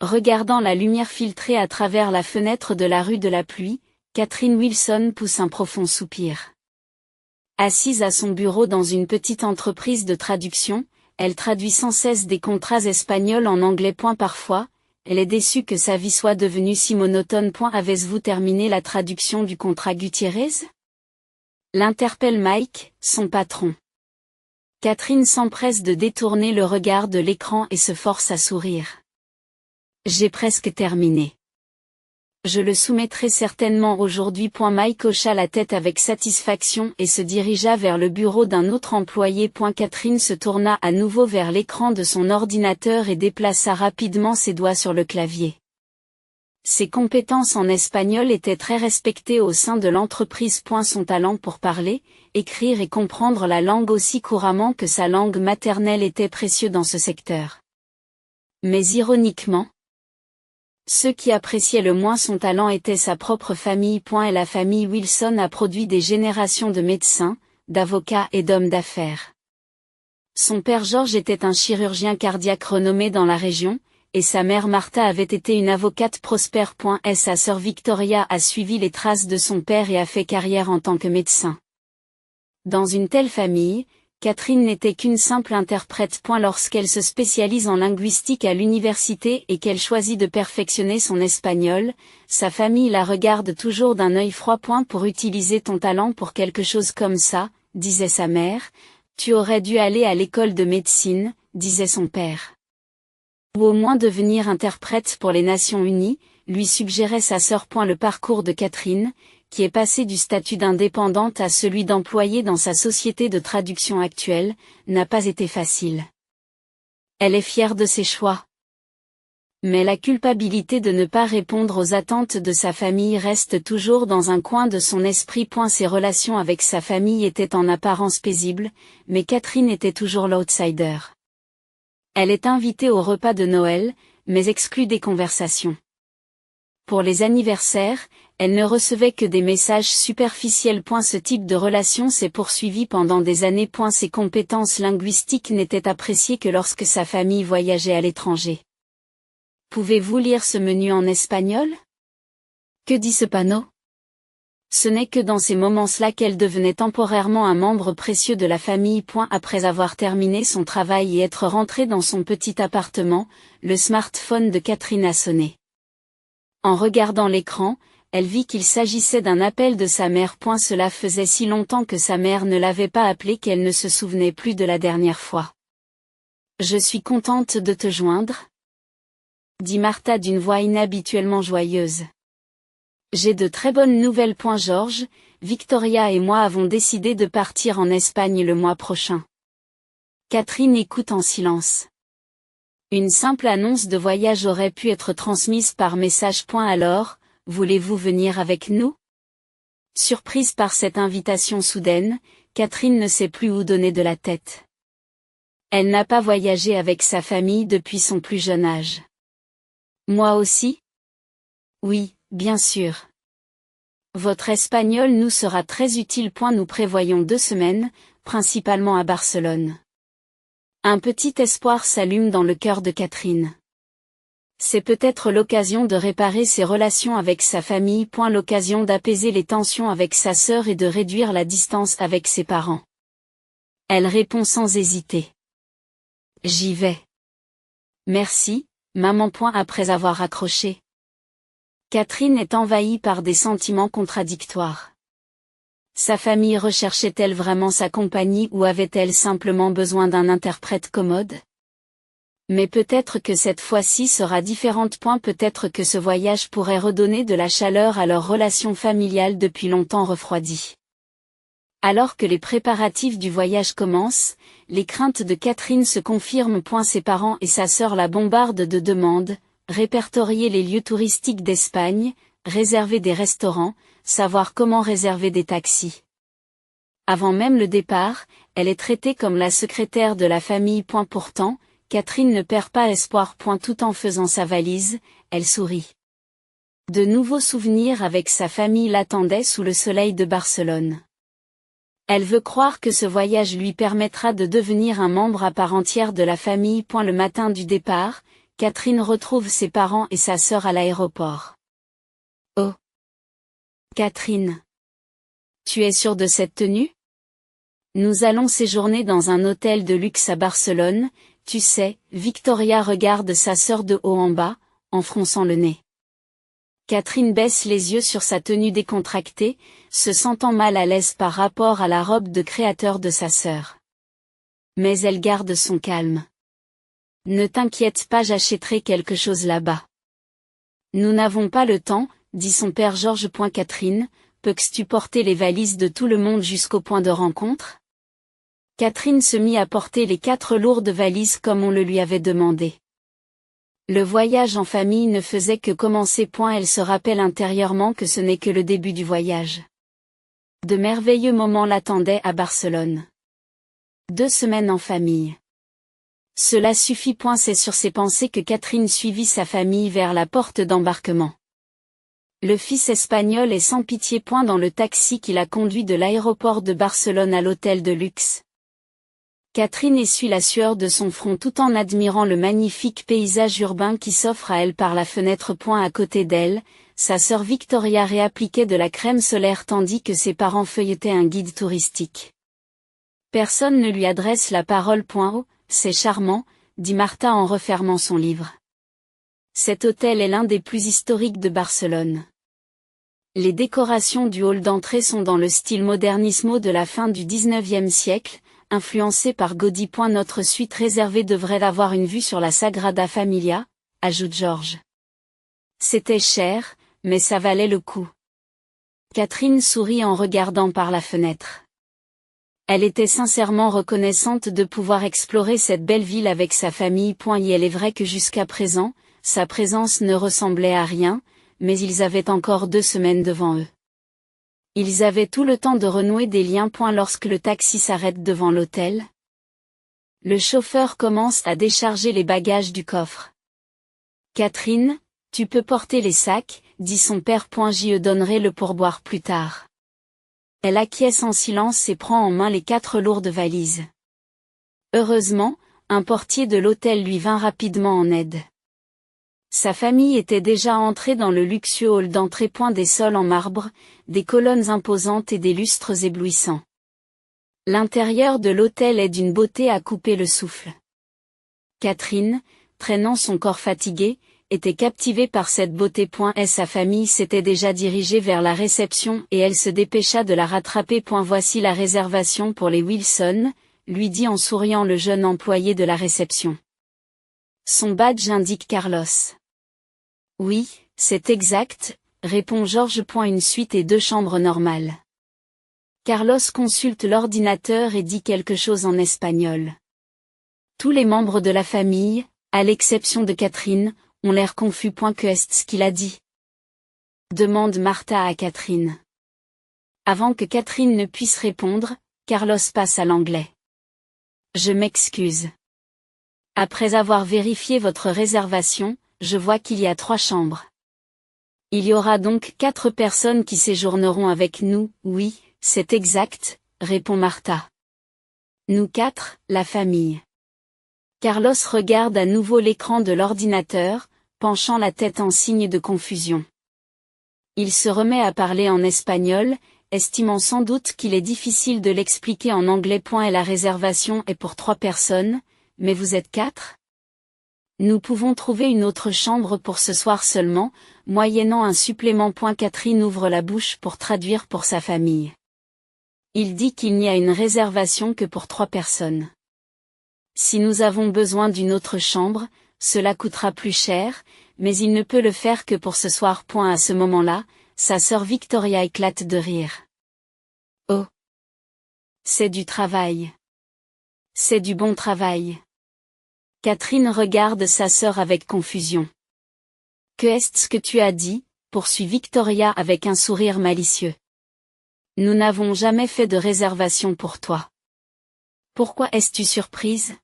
Regardant la lumière filtrée à travers la fenêtre de la rue de la Pluie, Catherine Wilson pousse un profond soupir. Assise à son bureau dans une petite entreprise de traduction, elle traduit sans cesse des contrats espagnols en anglais. Parfois, elle est déçue que sa vie soit devenue si monotone. Avez-vous terminé la traduction du contrat Gutiérrez? L'interpelle Mike, son patron. Catherine s'empresse de détourner le regard de l'écran et se force à sourire. J'ai presque terminé. Je le soumettrai certainement aujourd'hui. Mike hocha la tête avec satisfaction et se dirigea vers le bureau d'un autre employé. Catherine se tourna à nouveau vers l'écran de son ordinateur et déplaça rapidement ses doigts sur le clavier. Ses compétences en espagnol étaient très respectées au sein de l'entreprise. Son talent pour parler, écrire et comprendre la langue aussi couramment que sa langue maternelle était précieux dans ce secteur. Mais ironiquement, ceux qui appréciaient le moins son talent étaient sa propre famille. Et la famille Wilson a produit des générations de médecins, d'avocats et d'hommes d'affaires. Son père George était un chirurgien cardiaque renommé dans la région, et sa mère Martha avait été une avocate prospère. Sa sœur Victoria a suivi les traces de son père et a fait carrière en tant que médecin. Dans une telle famille, Catherine n'était qu'une simple interprète. Lorsqu'elle se spécialise en linguistique à l'université et qu'elle choisit de perfectionner son espagnol, sa famille la regarde toujours d'un œil froid. Pour utiliser ton talent pour quelque chose comme ça, disait sa mère, tu aurais dû aller à l'école de médecine, disait son père. Ou au moins devenir interprète pour les Nations Unies, lui suggérait sa sœur. Le parcours de Catherine, qui est passée du statut d'indépendante à celui d'employée dans sa société de traduction actuelle, n'a pas été facile. Elle est fière de ses choix. Mais la culpabilité de ne pas répondre aux attentes de sa famille reste toujours dans un coin de son esprit. Ses relations avec sa famille étaient en apparence paisibles, mais Catherine était toujours l'outsider. Elle est invitée au repas de Noël, mais exclue des conversations. Pour les anniversaires, elle ne recevait que des messages superficiels. Ce type de relation s'est poursuivi pendant des années. Ses compétences linguistiques n'étaient appréciées que lorsque sa famille voyageait à l'étranger. Pouvez-vous lire ce menu en espagnol? Que dit ce panneau? Ce n'est que dans ces moments-là qu'elle devenait temporairement un membre précieux de la famille. Après avoir terminé son travail et être rentrée dans son petit appartement, le smartphone de Catherine a sonné. En regardant l'écran, elle vit qu'il s'agissait d'un appel de sa mère. Cela faisait si longtemps que sa mère ne l'avait pas appelée qu'elle ne se souvenait plus de la dernière fois. Je suis contente de te joindre, dit Martha d'une voix inhabituellement joyeuse. J'ai de très bonnes nouvelles. George, Victoria et moi avons décidé de partir en Espagne le mois prochain. Catherine écoute en silence. Une simple annonce de voyage aurait pu être transmise par message. Alors, voulez-vous venir avec nous? Surprise par cette invitation soudaine, Catherine ne sait plus où donner de la tête. Elle n'a pas voyagé avec sa famille depuis son plus jeune âge. Moi aussi? Oui, bien sûr. Votre espagnol nous sera très utile. Nous prévoyons 2 semaines, principalement à Barcelone. Un petit espoir s'allume dans le cœur de Catherine. C'est peut-être l'occasion de réparer ses relations avec sa famille. L'occasion d'apaiser les tensions avec sa sœur et de réduire la distance avec ses parents. Elle répond sans hésiter. J'y vais. Merci, maman. Après avoir raccroché. Catherine est envahie par des sentiments contradictoires. Sa famille recherchait-elle vraiment sa compagnie ou avait-elle simplement besoin d'un interprète commode? Mais peut-être que cette fois-ci sera différente. Peut-être que ce voyage pourrait redonner de la chaleur à leur relation familiale depuis longtemps refroidie. Alors que les préparatifs du voyage commencent, les craintes de Catherine se confirment. Ses parents et sa sœur la bombardent de demandes, répertorier les lieux touristiques d'Espagne, réserver des restaurants, savoir comment réserver des taxis. Avant même le départ, elle est traitée comme la secrétaire de la famille. Pourtant, Catherine ne perd pas espoir. Tout en faisant sa valise, elle sourit. De nouveaux souvenirs avec sa famille l'attendaient sous le soleil de Barcelone. Elle veut croire que ce voyage lui permettra de devenir un membre à part entière de la famille. Le matin du départ, Catherine retrouve ses parents et sa sœur à l'aéroport. Oh! Catherine! Tu es sûre de cette tenue? Nous allons séjourner dans un hôtel de luxe à Barcelone, tu sais. Victoria regarde sa sœur de haut en bas, en fronçant le nez. Catherine baisse les yeux sur sa tenue décontractée, se sentant mal à l'aise par rapport à la robe de créateur de sa sœur. Mais elle garde son calme. Ne t'inquiète pas, j'achèterai quelque chose là-bas. Nous n'avons pas le temps, dit son père Georges. Catherine, peux-tu porter les valises de tout le monde jusqu'au point de rencontre? Catherine se mit à porter les 4 lourdes valises comme on le lui avait demandé. Le voyage en famille ne faisait que commencer. Elle se rappelle intérieurement que ce n'est que le début du voyage. De merveilleux moments l'attendaient à Barcelone. 2 semaines en famille. Cela suffit. C'est sur ces pensées que Catherine suivit sa famille vers la porte d'embarquement. Le fils espagnol est sans pitié. Dans le taxi qui l'a conduit de l'aéroport de Barcelone à l'hôtel de luxe. Catherine essuie la sueur de son front tout en admirant le magnifique paysage urbain qui s'offre à elle par la fenêtre. À côté d'elle, sa sœur Victoria réappliquait de la crème solaire tandis que ses parents feuilletaient un guide touristique. Personne ne lui adresse la parole. Oh, c'est charmant, dit Martha en refermant son livre. Cet hôtel est l'un des plus historiques de Barcelone. Les décorations du hall d'entrée sont dans le style modernismo de la fin du XIXe siècle, influencé par Gaudí. Notre suite réservée devrait avoir une vue sur la Sagrada Familia, ajoute Georges. C'était cher, mais ça valait le coup. Catherine sourit en regardant par la fenêtre. Elle était sincèrement reconnaissante de pouvoir explorer cette belle ville avec sa famille. Et elle est vrai que jusqu'à présent, sa présence ne ressemblait à rien, mais ils avaient encore 2 semaines devant eux. Ils avaient tout le temps de renouer des liens. Lorsque le taxi s'arrête devant l'hôtel, le chauffeur commence à décharger les bagages du coffre. Catherine, tu peux porter les sacs, dit son père. Je donnerai le pourboire plus tard. Elle acquiesce en silence et prend en main les 4 lourdes valises. Heureusement, un portier de l'hôtel lui vint rapidement en aide. Sa famille était déjà entrée dans le luxueux hall d'entrée. Des sols en marbre, des colonnes imposantes et des lustres éblouissants. L'intérieur de l'hôtel est d'une beauté à couper le souffle. Catherine, traînant son corps fatigué, était captivée par cette beauté. Sa famille s'était déjà dirigée vers la réception et elle se dépêcha de la rattraper. Voici la réservation pour les Wilson, lui dit en souriant le jeune employé de la réception. Son badge indique Carlos. Oui, c'est exact, répond Georges. Une suite et 2 chambres normales. Carlos consulte l'ordinateur et dit quelque chose en espagnol. Tous les membres de la famille, à l'exception de Catherine, ont l'air confus. Que est-ce qu'il a dit? Demande Martha à Catherine. Avant que Catherine ne puisse répondre, Carlos passe à l'anglais. Je m'excuse. Après avoir vérifié votre réservation, je vois qu'il y a 3 chambres. Il y aura donc 4 personnes qui séjourneront avec nous. Oui, c'est exact, répond Martha. Nous 4, la famille. Carlos regarde à nouveau l'écran de l'ordinateur, penchant la tête en signe de confusion. Il se remet à parler en espagnol, estimant sans doute qu'il est difficile de l'expliquer en anglais. Et la réservation est pour 3 personnes, mais vous êtes 4? Nous pouvons trouver une autre chambre pour ce soir seulement, moyennant un supplément. Catherine ouvre la bouche pour traduire pour sa famille. Il dit qu'il n'y a une réservation que pour 3 personnes. Si nous avons besoin d'une autre chambre, cela coûtera plus cher, mais il ne peut le faire que pour ce soir. À ce moment-là, sa sœur Victoria éclate de rire. Oh! C'est du travail. C'est du bon travail. Catherine regarde sa sœur avec confusion. Que est-ce que tu as dit? Poursuit Victoria avec un sourire malicieux. Nous n'avons jamais fait de réservation pour toi. Pourquoi es-tu surprise?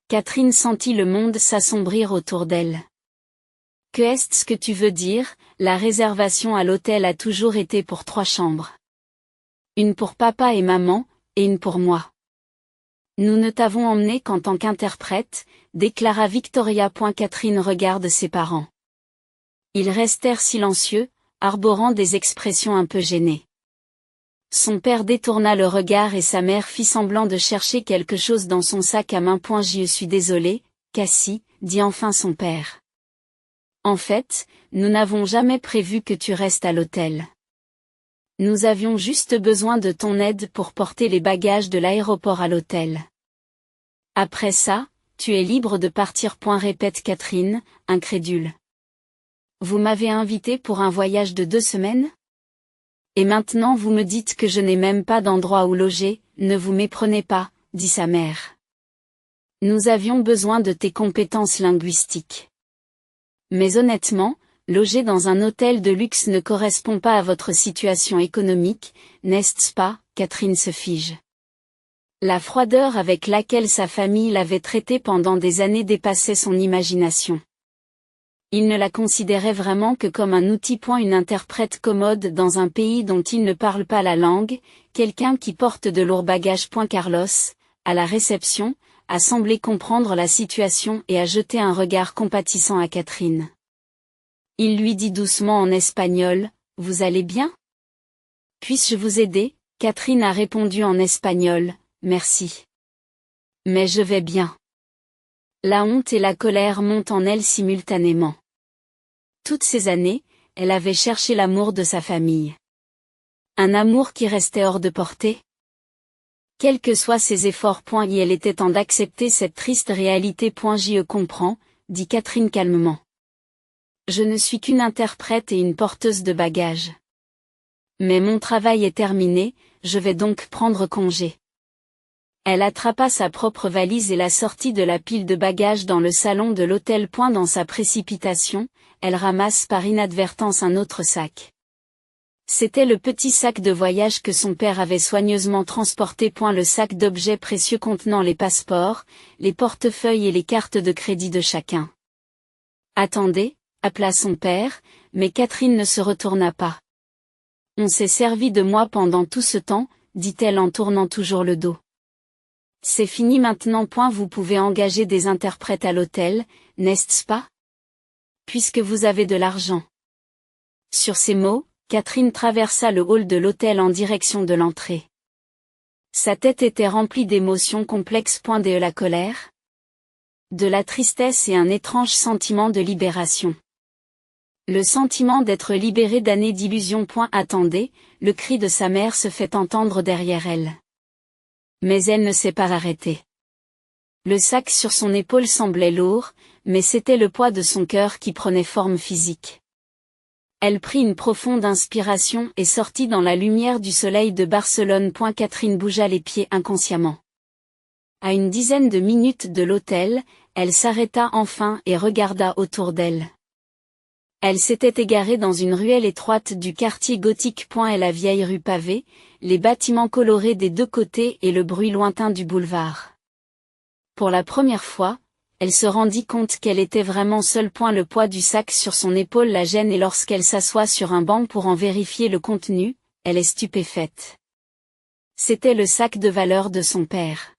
Catherine sentit le monde s'assombrir autour d'elle. Que est-ce que tu veux dire? La réservation à l'hôtel a toujours été pour 3 chambres. Une pour papa et maman, et une pour moi. Nous ne t'avons emmené qu'en tant qu'interprète, déclara Victoria. Catherine regarde ses parents. Ils restèrent silencieux, arborant des expressions un peu gênées. Son père détourna le regard et sa mère fit semblant de chercher quelque chose dans son sac à main. Je suis désolé, Cassie, dit enfin son père. En fait, nous n'avons jamais prévu que tu restes à l'hôtel. Nous avions juste besoin de ton aide pour porter les bagages de l'aéroport à l'hôtel. Après ça, tu es libre de partir. Répète Catherine, incrédule. Vous m'avez invité pour un voyage de 2 semaines? Et maintenant vous me dites que je n'ai même pas d'endroit où loger, ne vous méprenez pas, dit sa mère. Nous avions besoin de tes compétences linguistiques. Mais honnêtement, loger dans un hôtel de luxe ne correspond pas à votre situation économique, n'est-ce pas? Catherine se fige. La froideur avec laquelle sa famille l'avait traitée pendant des années dépassait son imagination. Il ne la considérait vraiment que comme un outil. Une interprète commode dans un pays dont il ne parle pas la langue, quelqu'un qui porte de lourds bagages. Carlos, à la réception, a semblé comprendre la situation et a jeté un regard compatissant à Catherine. Il lui dit doucement en espagnol, « Vous allez bien? Puis-je vous aider ?» Catherine a répondu en espagnol, « Merci. Mais je vais bien. » La honte et la colère montent en elle simultanément. Toutes ces années, elle avait cherché l'amour de sa famille. Un amour qui restait hors de portée. Quels que soient ses efforts. Il était temps d'accepter cette triste réalité. Je comprends, dit Catherine calmement. Je ne suis qu'une interprète et une porteuse de bagages. Mais mon travail est terminé, je vais donc prendre congé. Elle attrapa sa propre valise et la sortit de la pile de bagages dans le salon de l'hôtel. Dans sa précipitation, elle ramasse par inadvertance un autre sac. C'était le petit sac de voyage que son père avait soigneusement transporté. Le sac d'objets précieux contenant les passeports, les portefeuilles et les cartes de crédit de chacun. Attendez, appela son père, mais Catherine ne se retourna pas. On s'est servi de moi pendant tout ce temps, dit-elle en tournant toujours le dos. C'est fini maintenant. Vous pouvez engager des interprètes à l'hôtel, n'est-ce pas? Puisque vous avez de l'argent. Sur ces mots, Catherine traversa le hall de l'hôtel en direction de l'entrée. Sa tête était remplie d'émotions complexes. De la colère, de la tristesse et un étrange sentiment de libération. Le sentiment d'être libérée d'années d'illusions. Attendez, le cri de sa mère se fait entendre derrière elle. Mais elle ne s'est pas arrêtée. Le sac sur son épaule semblait lourd, mais c'était le poids de son cœur qui prenait forme physique. Elle prit une profonde inspiration et sortit dans la lumière du soleil de Barcelone. Catherine bougea les pieds inconsciemment. À une dizaine de minutes de l'hôtel, elle s'arrêta enfin et regarda autour d'elle. Elle s'était égarée dans une ruelle étroite du quartier gothique. Et la vieille rue pavée, les bâtiments colorés des deux côtés et le bruit lointain du boulevard. Pour la première fois, elle se rendit compte qu'elle était vraiment seule. Le poids du sac sur son épaule la gêne et lorsqu'elle s'assoit sur un banc pour en vérifier le contenu, elle est stupéfaite. C'était le sac de valeur de son père.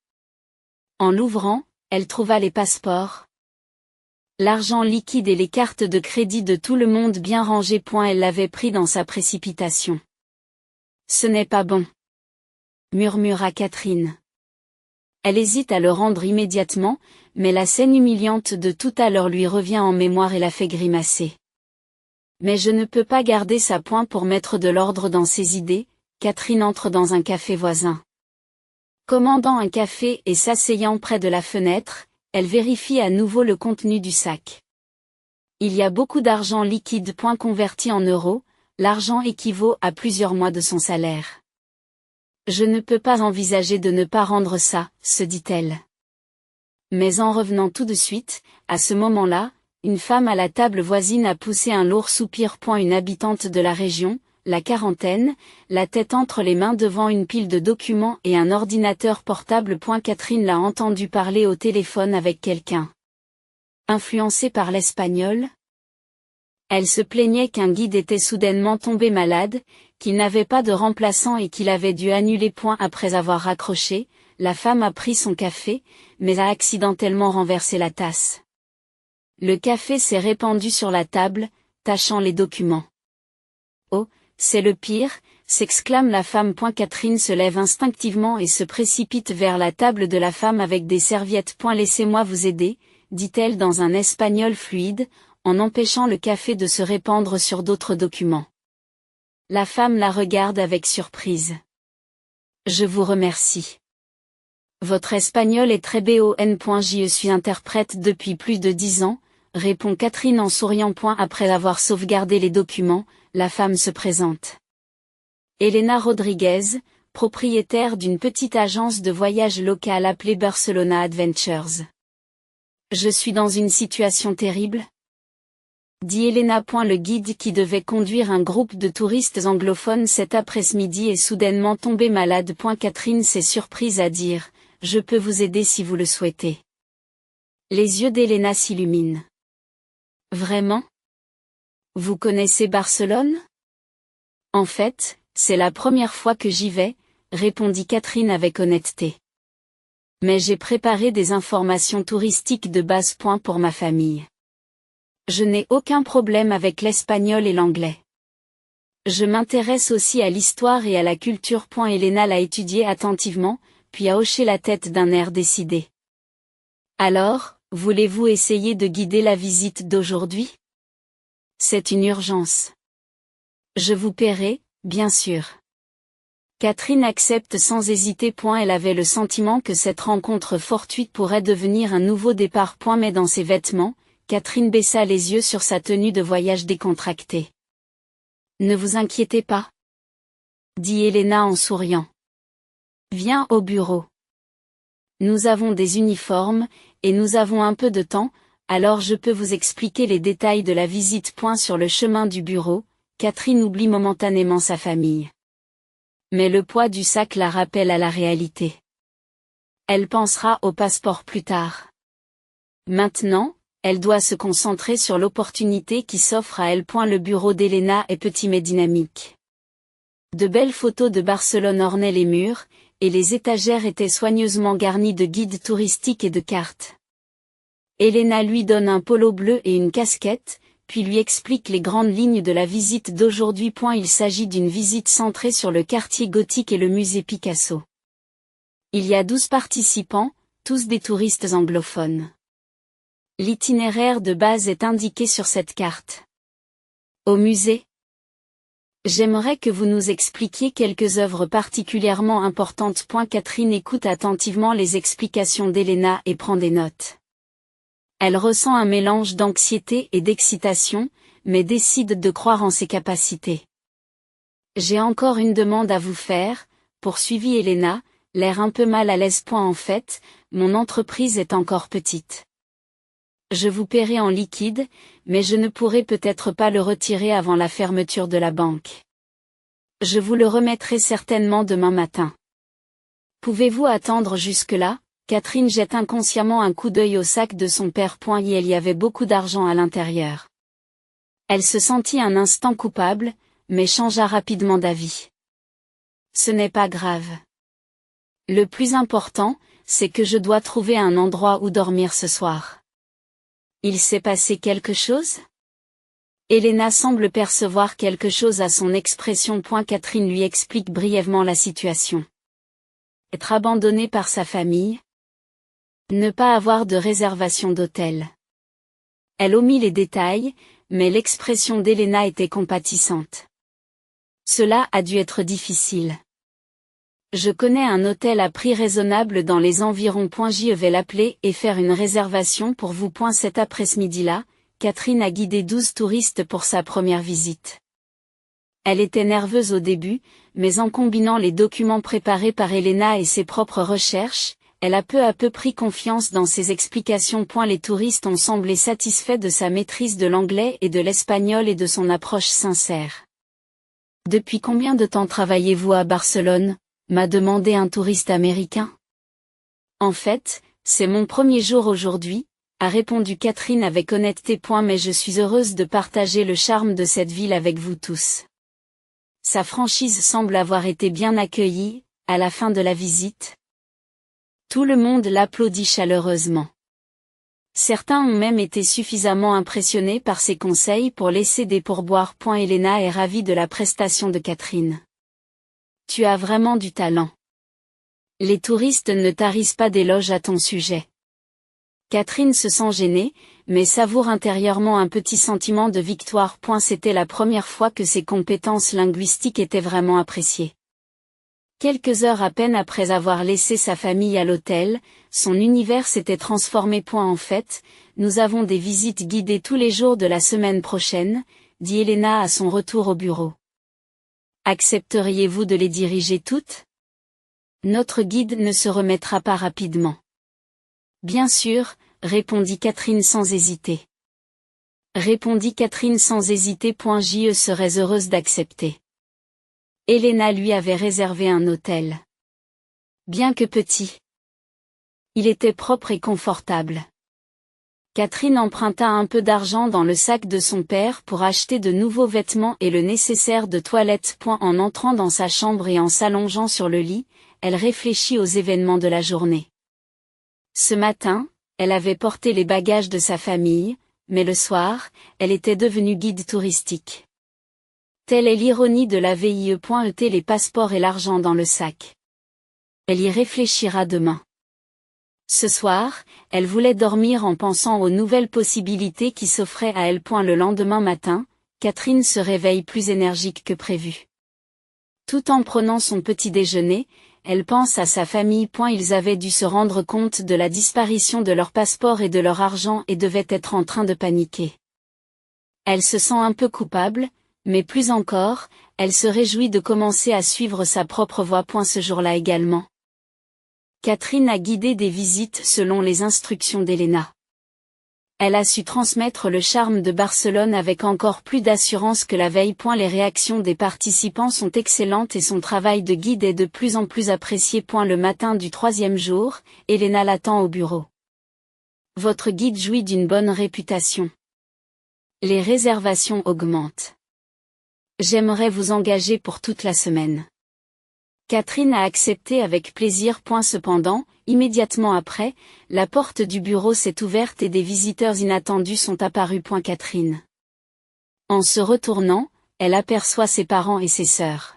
En l'ouvrant, elle trouva les passeports, l'argent liquide et les cartes de crédit de tout le monde bien rangées. Elle l'avait pris dans sa précipitation. Ce n'est pas bon, murmura Catherine. Elle hésite à le rendre immédiatement, mais la scène humiliante de tout à l'heure lui revient en mémoire et la fait grimacer. Mais je ne peux pas garder ça. Pour mettre de l'ordre dans ses idées, Catherine entre dans un café voisin. Commandant un café et s'asseyant près de la fenêtre, elle vérifie à nouveau le contenu du sac. Il y a beaucoup d'argent liquide. Converti en euros, l'argent équivaut à plusieurs mois de son salaire. Je ne peux pas envisager de ne pas rendre ça, se dit-elle. Mais en revenant tout de suite, à ce moment-là, une femme à la table voisine a poussé un lourd soupir. Une habitante de la région, la quarantaine, la tête entre les mains devant une pile de documents et un ordinateur portable. Catherine l'a entendu parler au téléphone avec quelqu'un. Influencée par l'espagnol? Elle se plaignait qu'un guide était soudainement tombé malade, qu'il n'avait pas de remplaçant et qu'il avait dû annuler. Après avoir raccroché, la femme a pris son café, mais a accidentellement renversé la tasse. Le café s'est répandu sur la table, tachant les documents. Oh, c'est le pire, s'exclame la femme. Catherine se lève instinctivement et se précipite vers la table de la femme avec des serviettes. Laissez-moi vous aider, dit-elle dans un espagnol fluide, en empêchant le café de se répandre sur d'autres documents. La femme la regarde avec surprise. Je vous remercie. Votre espagnol est très bon. Je suis interprète depuis plus de 10 ans, répond Catherine en souriant. Après avoir sauvegardé les documents, la femme se présente. Elena Rodriguez, propriétaire d'une petite agence de voyage locale appelée Barcelona Adventures. Je suis dans une situation terrible, dit Elena. Le guide qui devait conduire un groupe de touristes anglophones cet après-midi est soudainement tombé malade. Catherine s'est surprise à dire, je peux vous aider si vous le souhaitez. Les yeux d'Elena s'illuminent. Vraiment? Vous connaissez Barcelone? En fait, c'est la première fois que j'y vais, répondit Catherine avec honnêteté. Mais j'ai préparé des informations touristiques de base. Pour ma famille. Je n'ai aucun problème avec l'espagnol et l'anglais. Je m'intéresse aussi à l'histoire et à la culture. Elena l'a étudié attentivement, puis a hoché la tête d'un air décidé. Alors, voulez-vous essayer de guider la visite d'aujourd'hui? C'est une urgence. Je vous paierai, bien sûr. Catherine accepte sans hésiter. Elle avait le sentiment que cette rencontre fortuite pourrait devenir un nouveau départ. Mais dans ses vêtements, Catherine baissa les yeux sur sa tenue de voyage décontractée. Ne vous inquiétez pas, dit Elena en souriant. Viens au bureau. Nous avons des uniformes, et nous avons un peu de temps, alors je peux vous expliquer les détails de la visite. Sur le chemin du bureau, Catherine oublie momentanément sa famille. Mais le poids du sac la rappelle à la réalité. Elle pensera au passeport plus tard. Maintenant, elle doit se concentrer sur l'opportunité qui s'offre à elle. Le bureau d'Elena est petit mais dynamique. De belles photos de Barcelone ornaient les murs, et les étagères étaient soigneusement garnies de guides touristiques et de cartes. Elena lui donne un polo bleu et une casquette, puis lui explique les grandes lignes de la visite d'aujourd'hui. Il s'agit d'une visite centrée sur le quartier gothique et le musée Picasso. Il y a 12 participants, tous des touristes anglophones. L'itinéraire de base est indiqué sur cette carte. Au musée? J'aimerais que vous nous expliquiez quelques œuvres particulièrement importantes. Catherine écoute attentivement les explications d'Elena et prend des notes. Elle ressent un mélange d'anxiété et d'excitation, mais décide de croire en ses capacités. J'ai encore une demande à vous faire, poursuivit Elena, l'air un peu mal à l'aise. En fait, mon entreprise est encore petite. Je vous paierai en liquide, mais je ne pourrai peut-être pas le retirer avant la fermeture de la banque. Je vous le remettrai certainement demain matin. Pouvez-vous attendre jusque-là? Catherine jette inconsciemment un coup d'œil au sac de son père. Il y avait beaucoup d'argent à l'intérieur. Elle se sentit un instant coupable, mais changea rapidement d'avis. Ce n'est pas grave. Le plus important, c'est que je dois trouver un endroit où dormir ce soir. Il s'est passé quelque chose? Elena semble percevoir quelque chose à son expression. Catherine lui explique brièvement la situation. Être abandonnée par sa famille. Ne pas avoir de réservation d'hôtel. Elle omit les détails, mais l'expression d'Elena était compatissante. Cela a dû être difficile. Je connais un hôtel à prix raisonnable dans les environs. Je vais l'appeler et faire une réservation pour vous. Cet après-midi-là, Catherine a guidé 12 touristes pour sa première visite. Elle était nerveuse au début, mais en combinant les documents préparés par Elena et ses propres recherches, elle a peu à peu pris confiance dans ses explications. Les touristes ont semblé satisfaits de sa maîtrise de l'anglais et de l'espagnol et de son approche sincère. Depuis combien de temps travaillez-vous à Barcelone? M'a demandé un touriste américain. En fait, c'est mon premier jour aujourd'hui, a répondu Catherine avec honnêteté. Mais je suis heureuse de partager le charme de cette ville avec vous tous. Sa franchise semble avoir été bien accueillie, à la fin de la visite. Tout le monde l'applaudit chaleureusement. Certains ont même été suffisamment impressionnés par ses conseils pour laisser des pourboires. Elena est ravie de la prestation de Catherine. Tu as vraiment du talent. Les touristes ne tarissent pas d'éloges à ton sujet. Catherine se sent gênée, mais savoure intérieurement un petit sentiment de victoire. C'était la première fois que ses compétences linguistiques étaient vraiment appréciées. Quelques heures à peine après avoir laissé sa famille à l'hôtel, son univers s'était transformé. En fait, nous avons des visites guidées tous les jours de la semaine prochaine, dit Elena à son retour au bureau. Accepteriez-vous de les diriger toutes ? Notre guide ne se remettra pas rapidement. Bien sûr, répondit Catherine sans hésiter. Je serais heureuse d'accepter. Elena lui avait réservé un hôtel. Bien que petit, il était propre et confortable. Catherine emprunta un peu d'argent dans le sac de son père pour acheter de nouveaux vêtements et le nécessaire de toilette. En entrant dans sa chambre et en s'allongeant sur le lit, elle réfléchit aux événements de la journée. Ce matin, elle avait porté les bagages de sa famille, mais le soir, elle était devenue guide touristique. Telle est l'ironie de la vie. Les passeports et l'argent dans le sac. Elle y réfléchira demain. Ce soir, elle voulait dormir en pensant aux nouvelles possibilités qui s'offraient à elle. Le lendemain matin, Catherine se réveille plus énergique que prévu. Tout en prenant son petit déjeuner, elle pense à sa famille. Ils avaient dû se rendre compte de la disparition de leur passeport et de leur argent et devaient être en train de paniquer. Elle se sent un peu coupable, mais plus encore, elle se réjouit de commencer à suivre sa propre voie. Ce jour-là également, Catherine a guidé des visites selon les instructions d'Elena. Elle a su transmettre le charme de Barcelone avec encore plus d'assurance que la veille. Les réactions des participants sont excellentes et son travail de guide est de plus en plus apprécié. Le matin du 3e jour, Elena l'attend au bureau. Votre guide jouit d'une bonne réputation. Les réservations augmentent. J'aimerais vous engager pour toute la semaine. Catherine a accepté avec plaisir. Cependant, immédiatement après, la porte du bureau s'est ouverte et des visiteurs inattendus sont apparus. Catherine. En se retournant, elle aperçoit ses parents et ses sœurs.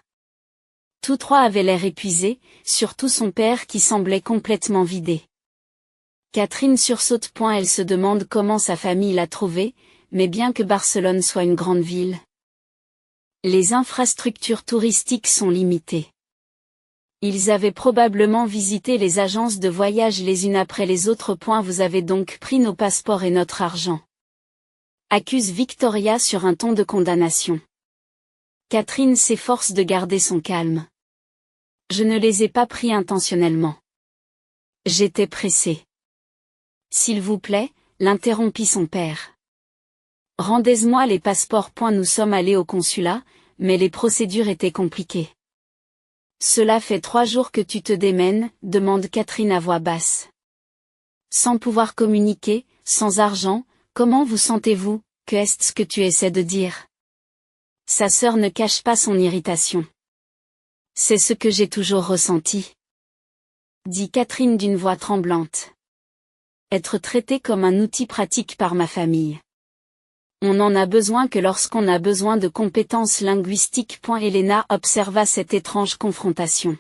Tous trois avaient l'air épuisés, surtout son père qui semblait complètement vidé. Catherine sursaute. Elle se demande comment sa famille l'a trouvé, mais bien que Barcelone soit une grande ville, les infrastructures touristiques sont limitées. Ils avaient probablement visité les agences de voyage les unes après les autres. Vous avez donc pris nos passeports et notre argent. Accuse Victoria sur un ton de condamnation. Catherine s'efforce de garder son calme. Je ne les ai pas pris intentionnellement. J'étais pressée. S'il vous plaît, l'interrompit son père. Rendez-moi les passeports. Nous sommes allés au consulat, mais les procédures étaient compliquées. Cela fait 3 jours que tu te démènes, demande Catherine à voix basse. Sans pouvoir communiquer, sans argent, comment vous sentez-vous, qu'est-ce que tu essaies de dire? Sa sœur ne cache pas son irritation. C'est ce que j'ai toujours ressenti, dit Catherine d'une voix tremblante. Être traitée comme un outil pratique par ma famille. On n'en a besoin que lorsqu'on a besoin de compétences linguistiques. Elena observa cette étrange confrontation.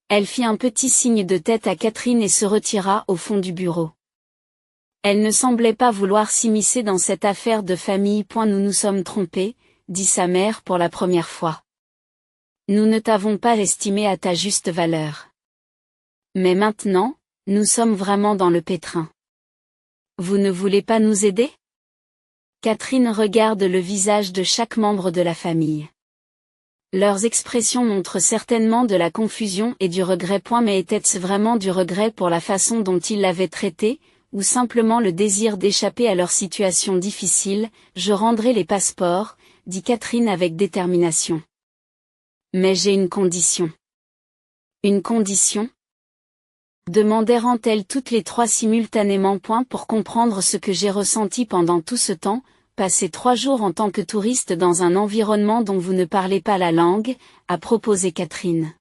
Elle fit un petit signe de tête à Catherine et se retira au fond du bureau. Elle ne semblait pas vouloir s'immiscer dans cette affaire de famille. Nous nous sommes trompés, dit sa mère pour la première fois. Nous ne t'avons pas estimé à ta juste valeur. Mais maintenant, nous sommes vraiment dans le pétrin. Vous ne voulez pas nous aider ? Catherine regarde le visage de chaque membre de la famille. Leurs expressions montrent certainement de la confusion et du regret. Mais était-ce vraiment du regret pour la façon dont ils l'avaient traité, ou simplement le désir d'échapper à leur situation difficile? Je rendrai les passeports, dit Catherine avec détermination. Mais j'ai une condition. Une condition ? Demandèrent-elles toutes les 3 simultanément. Pour comprendre ce que j'ai ressenti pendant tout ce temps, passer 3 jours en tant que touriste dans un environnement dont vous ne parlez pas la langue, a proposé Catherine.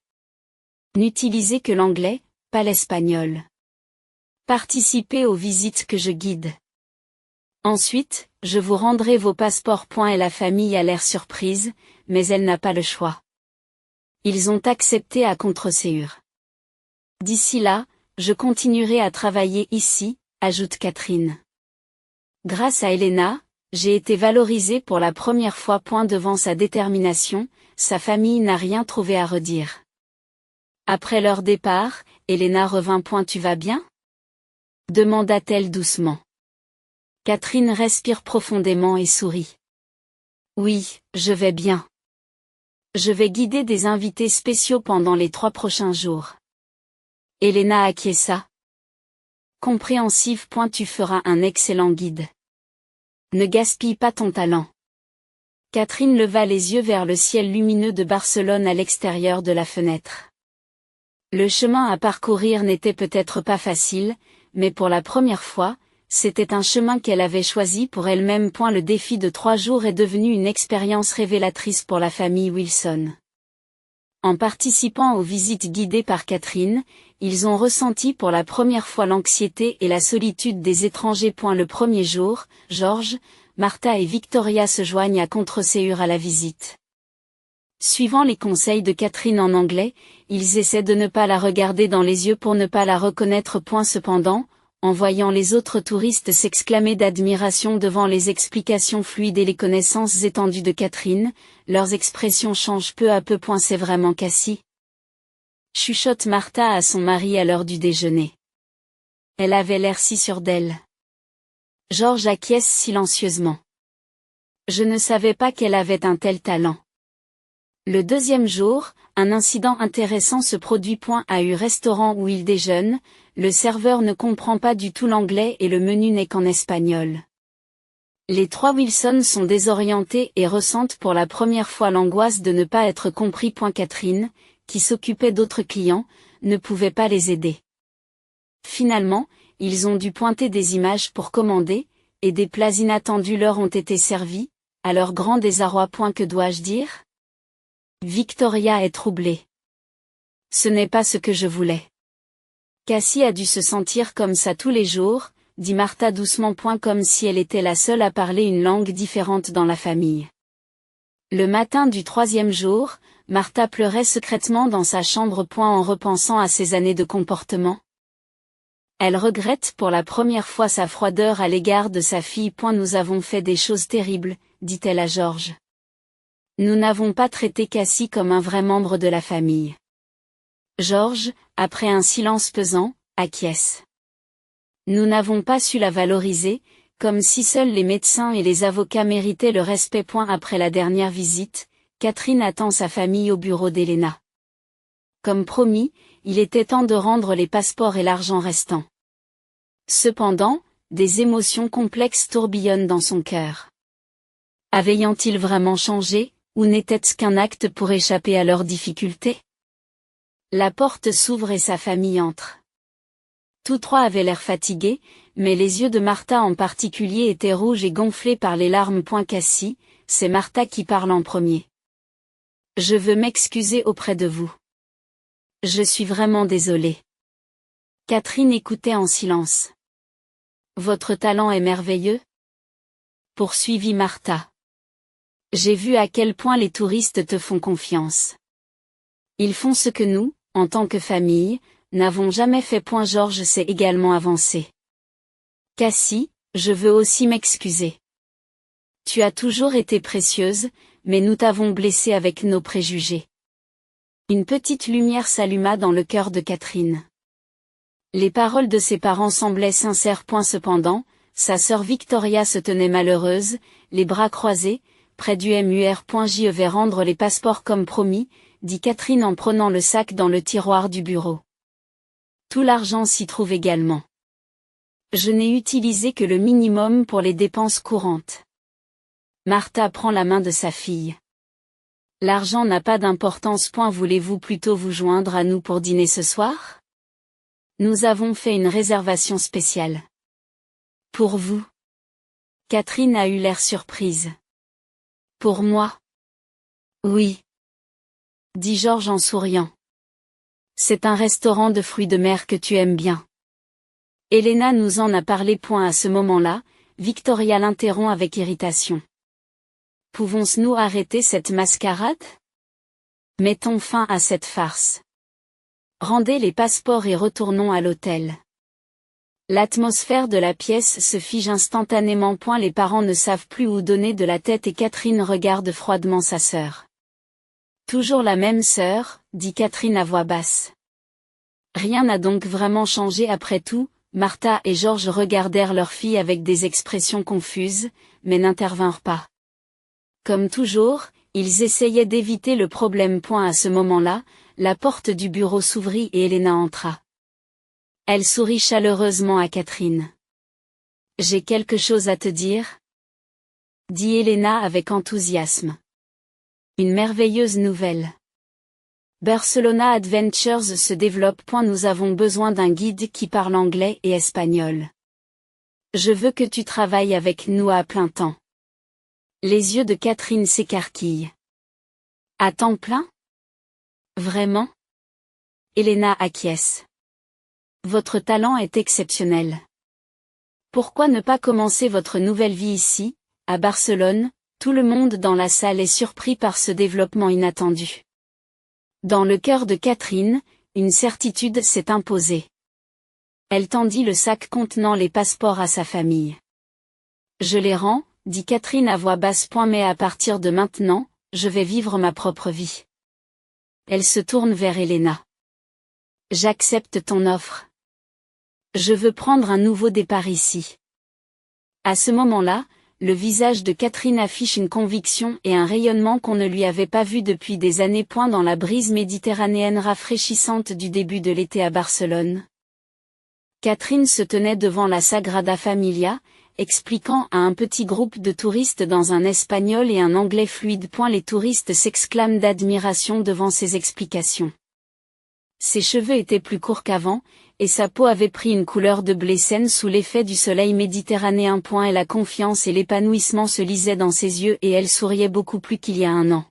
N'utilisez que l'anglais, pas l'espagnol. Participez aux visites que je guide. Ensuite, je vous rendrai vos passeports. Et la famille a l'air surprise, mais elle n'a pas le choix. Ils ont accepté à contre-séure. D'ici là, je continuerai à travailler ici, ajoute Catherine. Grâce à Elena, j'ai été valorisée pour la première fois. Devant sa détermination, sa famille n'a rien trouvé à redire. Après leur départ, Elena revint. Tu vas bien? Demanda-t-elle doucement. Catherine respire profondément et sourit. Oui, je vais bien. Je vais guider des invités spéciaux pendant les 3 prochains jours. Elena acquiesça. Compréhensive. Tu feras un excellent guide. Ne gaspille pas ton talent. Catherine leva les yeux vers le ciel lumineux de Barcelone à l'extérieur de la fenêtre. Le chemin à parcourir n'était peut-être pas facile, mais pour la première fois, c'était un chemin qu'elle avait choisi pour elle-même. Le défi de 3 jours est devenu une expérience révélatrice pour la famille Wilson. En participant aux visites guidées par Catherine, ils ont ressenti pour la première fois l'anxiété et la solitude des étrangers. Le premier jour, George, Martha et Victoria se joignent à contre-séure à la visite. Suivant les conseils de Catherine en anglais, ils essaient de ne pas la regarder dans les yeux pour ne pas la reconnaître. Cependant, en voyant les autres touristes s'exclamer d'admiration devant les explications fluides et les connaissances étendues de Catherine, leurs expressions changent peu à peu. C'est vraiment Cassie? Chuchote Martha à son mari à l'heure du déjeuner. Elle avait l'air si sûre d'elle. George acquiesce silencieusement. Je ne savais pas qu'elle avait un tel talent. Le deuxième jour, un incident intéressant se produit. À un restaurant où ils déjeunent, le serveur ne comprend pas du tout l'anglais et le menu n'est qu'en espagnol. Les 3 Wilson sont désorientés et ressentent pour la première fois l'angoisse de ne pas être compris. Catherine, qui s'occupait d'autres clients, ne pouvait pas les aider. Finalement, ils ont dû pointer des images pour commander, et des plats inattendus leur ont été servis, à leur grand désarroi. Que dois-je dire? Victoria est troublée. Ce n'est pas ce que je voulais. Cassie a dû se sentir comme ça tous les jours, dit Martha doucement. Comme si elle était la seule à parler une langue différente dans la famille. Le matin du 3e jour, Martha pleurait secrètement dans sa chambre. En repensant à ses années de comportement. Elle regrette pour la première fois sa froideur à l'égard de sa fille. Nous avons fait des choses terribles, dit-elle à George. Nous n'avons pas traité Cassie comme un vrai membre de la famille. George, après un silence pesant, acquiesce. Nous n'avons pas su la valoriser, comme si seuls les médecins et les avocats méritaient le respect. Après la dernière visite, Catherine attend sa famille au bureau d'Elena. Comme promis, il était temps de rendre les passeports et l'argent restant. Cependant, des émotions complexes tourbillonnent dans son cœur. Avait-il vraiment changé, ou n'était-ce qu'un acte pour échapper à leurs difficultés? La porte s'ouvre et sa famille entre. Tous 3 avaient l'air fatigués, mais les yeux de Martha en particulier étaient rouges et gonflés par les larmes. Cassie, c'est Martha qui parle en premier. Je veux m'excuser auprès de vous. Je suis vraiment désolée. Catherine écoutait en silence. Votre talent est merveilleux? Poursuivit Martha. J'ai vu à quel point les touristes te font confiance. Ils font ce que nous, en tant que famille, n'avons jamais fait. George s'est également avancé. Cassie, je veux aussi m'excuser. Tu as toujours été précieuse, mais nous t'avons blessée avec nos préjugés. Une petite lumière s'alluma dans le cœur de Catherine. Les paroles de ses parents semblaient sincères. Cependant, sa sœur Victoria se tenait malheureuse, les bras croisés, près du mur. Je vais rendre les passeports comme promis, dit Catherine en prenant le sac dans le tiroir du bureau. Tout l'argent s'y trouve également. Je n'ai utilisé que le minimum pour les dépenses courantes. Martha prend la main de sa fille. L'argent n'a pas d'importance. Voulez-vous plutôt vous joindre à nous pour dîner ce soir? Nous avons fait une réservation spéciale. Pour vous? Catherine a eu l'air surprise. Pour moi? Oui. Dit George en souriant. C'est un restaurant de fruits de mer que tu aimes bien. Elena nous en a parlé. À ce moment-là, Victoria l'interrompt avec irritation. Pouvons-nous arrêter cette mascarade? Mettons fin à cette farce. Rendez les passeports et retournons à l'hôtel. L'atmosphère de la pièce se fige instantanément. Les parents ne savent plus où donner de la tête et Catherine regarde froidement sa sœur. Toujours la même sœur, dit Catherine à voix basse. Rien n'a donc vraiment changé après tout. Martha et Georges regardèrent leur fille avec des expressions confuses, mais n'intervinrent pas. Comme toujours, ils essayaient d'éviter le problème. À ce moment-là, la porte du bureau s'ouvrit et Elena entra. Elle sourit chaleureusement à Catherine. J'ai quelque chose à te dire, dit Elena avec enthousiasme. Une merveilleuse nouvelle. Barcelona Adventures se développe. Nous avons besoin d'un guide qui parle anglais et espagnol. Je veux que tu travailles avec nous à plein temps. Les yeux de Catherine s'écarquillent. À temps plein? Vraiment? Elena acquiesce. Votre talent est exceptionnel. Pourquoi ne pas commencer votre nouvelle vie ici, à Barcelone? Tout le monde dans la salle est surpris par ce développement inattendu. Dans le cœur de Catherine, une certitude s'est imposée. Elle tendit le sac contenant les passeports à sa famille. Je les rends, dit Catherine à voix basse. Mais à partir de maintenant, je vais vivre ma propre vie. Elle se tourne vers Elena. J'accepte ton offre. Je veux prendre un nouveau départ ici. À ce moment-là, le visage de Catherine affiche une conviction et un rayonnement qu'on ne lui avait pas vu depuis des années. Dans la brise méditerranéenne rafraîchissante du début de l'été à Barcelone, Catherine se tenait devant la Sagrada Familia, expliquant à un petit groupe de touristes dans un espagnol et un anglais fluide. Les touristes s'exclament d'admiration devant ses explications. Ses cheveux étaient plus courts qu'avant, et sa peau avait pris une couleur de blé saine sous l'effet du soleil méditerranéen. Et la confiance et l'épanouissement se lisaient dans ses yeux et elle souriait beaucoup plus qu'il y a un an.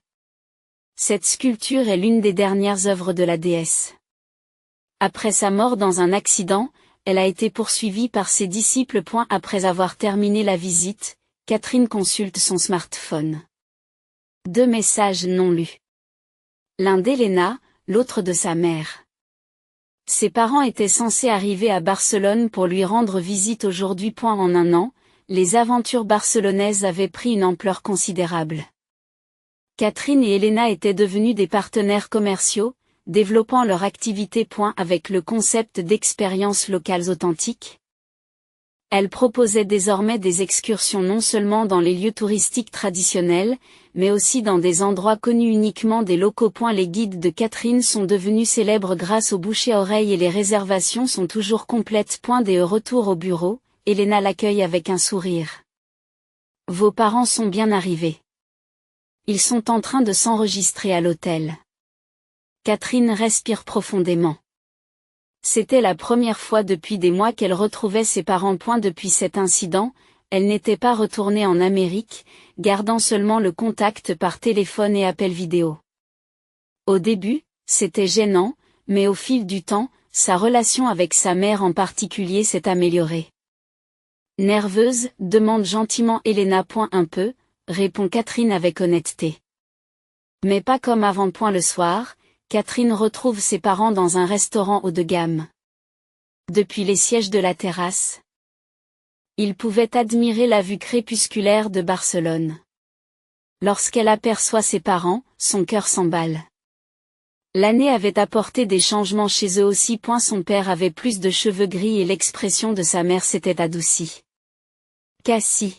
Cette sculpture est l'une des dernières œuvres de la déesse. Après sa mort dans un accident, elle a été poursuivie par ses disciples. Après avoir terminé la visite, Catherine consulte son smartphone. 2 messages non lus. L'un d'Elena, l'autre de sa mère. Ses parents étaient censés arriver à Barcelone pour lui rendre visite aujourd'hui. En un an, les aventures barcelonaises avaient pris une ampleur considérable. Catherine et Elena étaient devenues des partenaires commerciaux, développant leur activité. Avec le concept d'expériences locales authentiques. Elles proposaient désormais des excursions non seulement dans les lieux touristiques traditionnels, mais aussi dans des endroits connus uniquement des locaux. Les guides de Catherine sont devenus célèbres grâce au bouche à oreille et les réservations sont toujours complètes. Dès retour au bureau, Elena l'accueille avec un sourire. Vos parents sont bien arrivés. Ils sont en train de s'enregistrer à l'hôtel. Catherine respire profondément. C'était la première fois depuis des mois qu'elle retrouvait ses parents. Depuis cet incident, elle n'était pas retournée en Amérique, gardant seulement le contact par téléphone et appel vidéo. Au début, c'était gênant, mais au fil du temps, sa relation avec sa mère en particulier s'est améliorée. Nerveuse, demande gentiment Elena. Un peu, répond Catherine avec honnêteté. Mais pas comme avant. Le soir, Catherine retrouve ses parents dans un restaurant haut de gamme. Depuis les sièges de la terrasse, ils pouvaient admirer la vue crépusculaire de Barcelone. Lorsqu'elle aperçoit ses parents, son cœur s'emballe. L'année avait apporté des changements chez eux aussi. Son père avait plus de cheveux gris et l'expression de sa mère s'était adoucie. Cassie.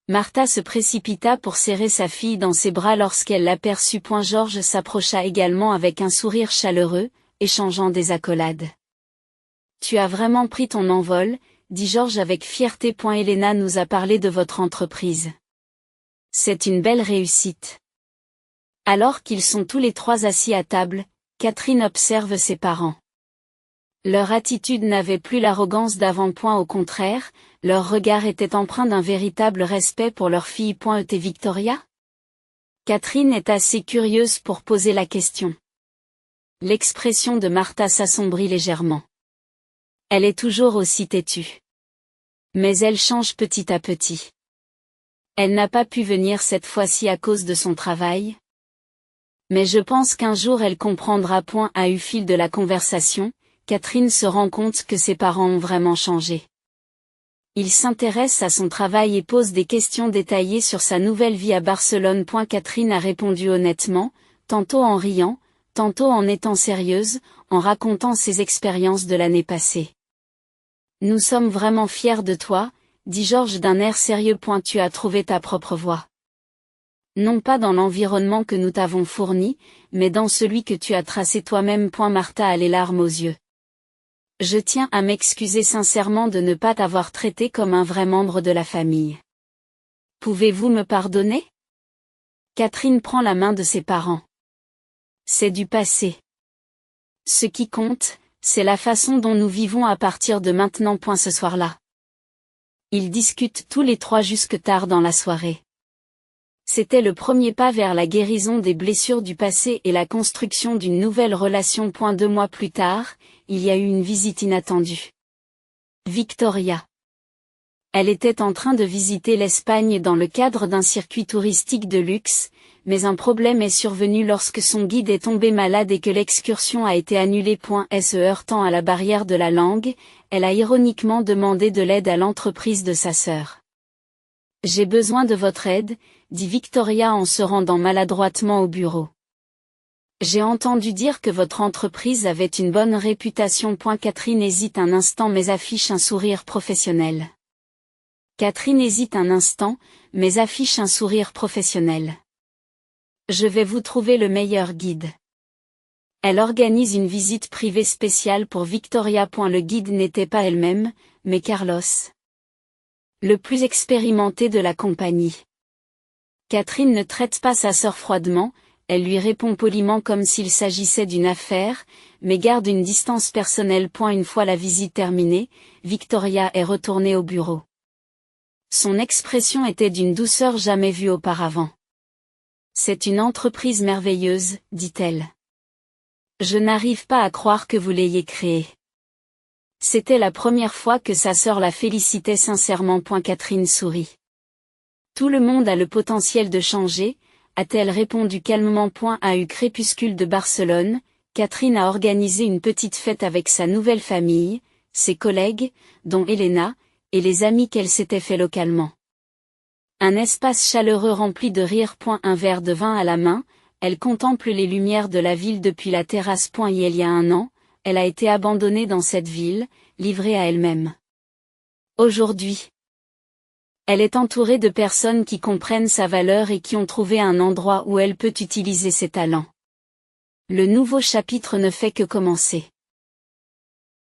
Martha se précipita pour serrer sa fille dans ses bras lorsqu'elle l'aperçut. Georges s'approcha également avec un sourire chaleureux, échangeant des accolades. Tu as vraiment pris ton envol, dit Georges avec fierté. Elena nous a parlé de votre entreprise. C'est une belle réussite. Alors qu'ils sont tous les trois assis à table, Catherine observe ses parents. Leur attitude n'avait plus l'arrogance d'avant. Au contraire, leur regard était empreint d'un véritable respect pour leur fille. Et Victoria? Catherine est assez curieuse pour poser la question. L'expression de Martha s'assombrit légèrement. Elle est toujours aussi têtue. Mais elle change petit à petit. Elle n'a pas pu venir cette fois-ci à cause de son travail. Mais je pense qu'un jour elle comprendra. Au fil de la conversation, Catherine se rend compte que ses parents ont vraiment changé. Il s'intéresse à son travail et pose des questions détaillées sur sa nouvelle vie à Barcelone. Catherine a répondu honnêtement, tantôt en riant, tantôt en étant sérieuse, en racontant ses expériences de l'année passée. Nous sommes vraiment fiers de toi, dit Georges d'un air sérieux. Tu as trouvé ta propre voie. Non pas dans l'environnement que nous t'avons fourni, mais dans celui que tu as tracé toi-même. Martha a les larmes aux yeux. Je tiens à m'excuser sincèrement de ne pas t'avoir traité comme un vrai membre de la famille. Pouvez-vous me pardonner? Catherine prend la main de ses parents. C'est du passé. Ce qui compte, c'est la façon dont nous vivons à partir de maintenant. Ce soir-là. Ils discutent tous les trois jusque tard dans la soirée. C'était le premier pas vers la guérison des blessures du passé et la construction d'une nouvelle relation. 2 mois plus tard, il y a eu une visite inattendue. Victoria. Elle était en train de visiter l'Espagne dans le cadre d'un circuit touristique de luxe, mais un problème est survenu lorsque son guide est tombé malade et que l'excursion a été annulée. Se heurtant à la barrière de la langue, elle a ironiquement demandé de l'aide à l'entreprise de sa sœur. J'ai besoin de votre aide, dit Victoria en se rendant maladroitement au bureau. J'ai entendu dire que votre entreprise avait une bonne réputation. Catherine hésite un instant mais affiche un sourire professionnel. Catherine hésite un instant, mais affiche un sourire professionnel. Je vais vous trouver le meilleur guide. Elle organise une visite privée spéciale pour Victoria. Le guide n'était pas elle-même, mais Carlos. Le plus expérimenté de la compagnie. Catherine ne traite pas sa sœur froidement, elle lui répond poliment comme s'il s'agissait d'une affaire, mais garde une distance personnelle. Une fois la visite terminée, Victoria est retournée au bureau. Son expression était d'une douceur jamais vue auparavant. C'est une entreprise merveilleuse, dit-elle. Je n'arrive pas à croire que vous l'ayez créée. C'était la première fois que sa sœur la félicitait sincèrement. Catherine sourit. Tout le monde a le potentiel de changer, a-t-elle répondu calmement. Au crépuscule de Barcelone, Catherine a organisé une petite fête avec sa nouvelle famille, ses collègues, dont Elena, et les amis qu'elle s'était fait localement. Un espace chaleureux rempli de rires. Un verre de vin à la main, elle contemple les lumières de la ville depuis la terrasse. Il y a 1 an, elle a été abandonnée dans cette ville, livrée à elle-même. Aujourd'hui, elle est entourée de personnes qui comprennent sa valeur et qui ont trouvé un endroit où elle peut utiliser ses talents. Le nouveau chapitre ne fait que commencer.